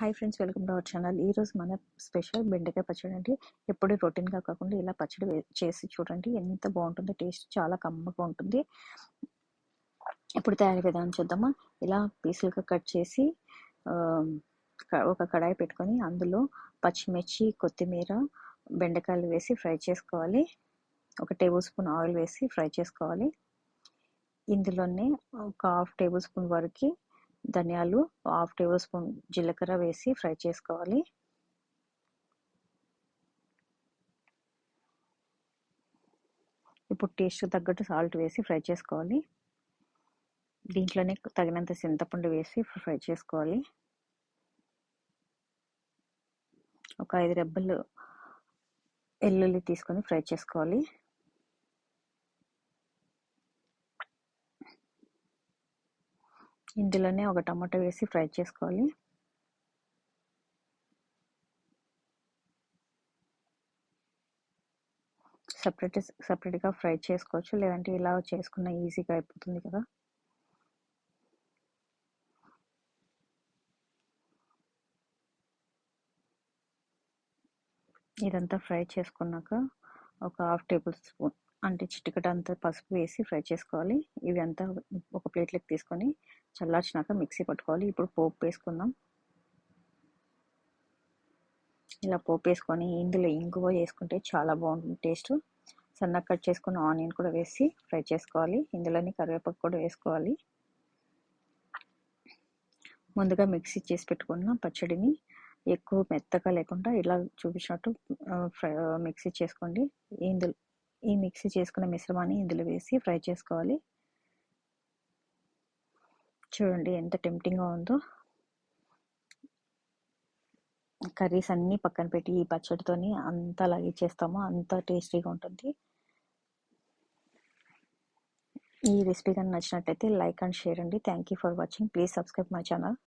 Hi friends, welcome to our channel. ఈరోజు మన special బెండకాయ పచ్చడి అండి. ఎప్పుడు రొటీన్గా కాకుండా ఇలా పచ్చడి చేసి చూడండి, ఎంత బాగుంటుందో. టేస్ట్ చాలా కమ్మగా ఉంటుంది. ఇప్పుడు తయారీ విధానం చూద్దామా. ఇలా పీసులుగా కట్ చేసి ఒక కడాయి పెట్టుకొని అందులో పచ్చిమిర్చి, కొత్తిమీర, బెండకాయలు వేసి ఫ్రై చేసుకోవాలి. ఒక టేబుల్ స్పూన్ ఆయిల్ వేసి ఫ్రై చేసుకోవాలి. ఇందులోనే ఒక హాఫ్ టేబుల్ స్పూన్ వరకు ధనియాలు, హాఫ్ టేబుల్ స్పూన్ జీలకర్ర వేసి ఫ్రై చేసుకోవాలి. ఇప్పుడు టేస్ట్ తగ్గట్టు సాల్ట్ వేసి ఫ్రై చేసుకోవాలి. దీంట్లోనే తగినంత చింతపండు వేసి ఫ్రై చేసుకోవాలి. ఒక 5 రెబ్బలు వెల్లుల్లి తీసుకొని ఫ్రై చేసుకోవాలి. ఇందులోనే ఒక టమాటా వేసి ఫ్రై చేసుకోవాలి. సపరేట్గా ఫ్రై చేసుకోవచ్చు, లేదంటే ఇలా చేసుకున్న ఈజీగా అయిపోతుంది కదా. ఇదంతా ఫ్రై చేసుకున్నాక ఒక హాఫ్ టేబుల్ స్పూన్ అంటే చిటికెట అంతా పసుపు వేసి ఫ్రై చేసుకోవాలి. ఇవి అంతా ఒక ప్లేట్లోకి తీసుకొని చల్లార్చినాక మిక్సీ పట్టుకోవాలి. ఇప్పుడు పోపు వేసుకుందాం. ఇలా పోపు వేసుకొని ఇందులో ఇంగువ వేసుకుంటే చాలా బాగుంటుంది టేస్ట్. సన్నగా కట్ చేసుకున్న ఆనియన్ కూడా వేసి ఫ్రై చేసుకోవాలి. ఇందులోని కరివేపాకు కూడా వేసుకోవాలి. ముందుగా మిక్సీ చేసి పెట్టుకున్న పచ్చడిని ఎక్కువ మెత్తగా లేకుండా ఇలా చూపించినట్టు మిక్సీ చేసుకోండి. ఈ మిక్సీ చేసుకున్న మిశ్రమాన్ని ఇందులో వేసి ఫ్రై చేసుకోవాలి. చూడండి ఎంత టెంప్టింగ్గా ఉందో. కర్రీస్ అన్నీ పక్కన పెట్టి ఈ పచ్చడితోని అంత అలాగే చేస్తామో అంత టేస్టీగా ఉంటుంది. ఈ రెసిపీ కానీ నచ్చినట్టయితే లైక్ అండ్ షేర్ అండి. Thank you for watching. Please subscribe my channel.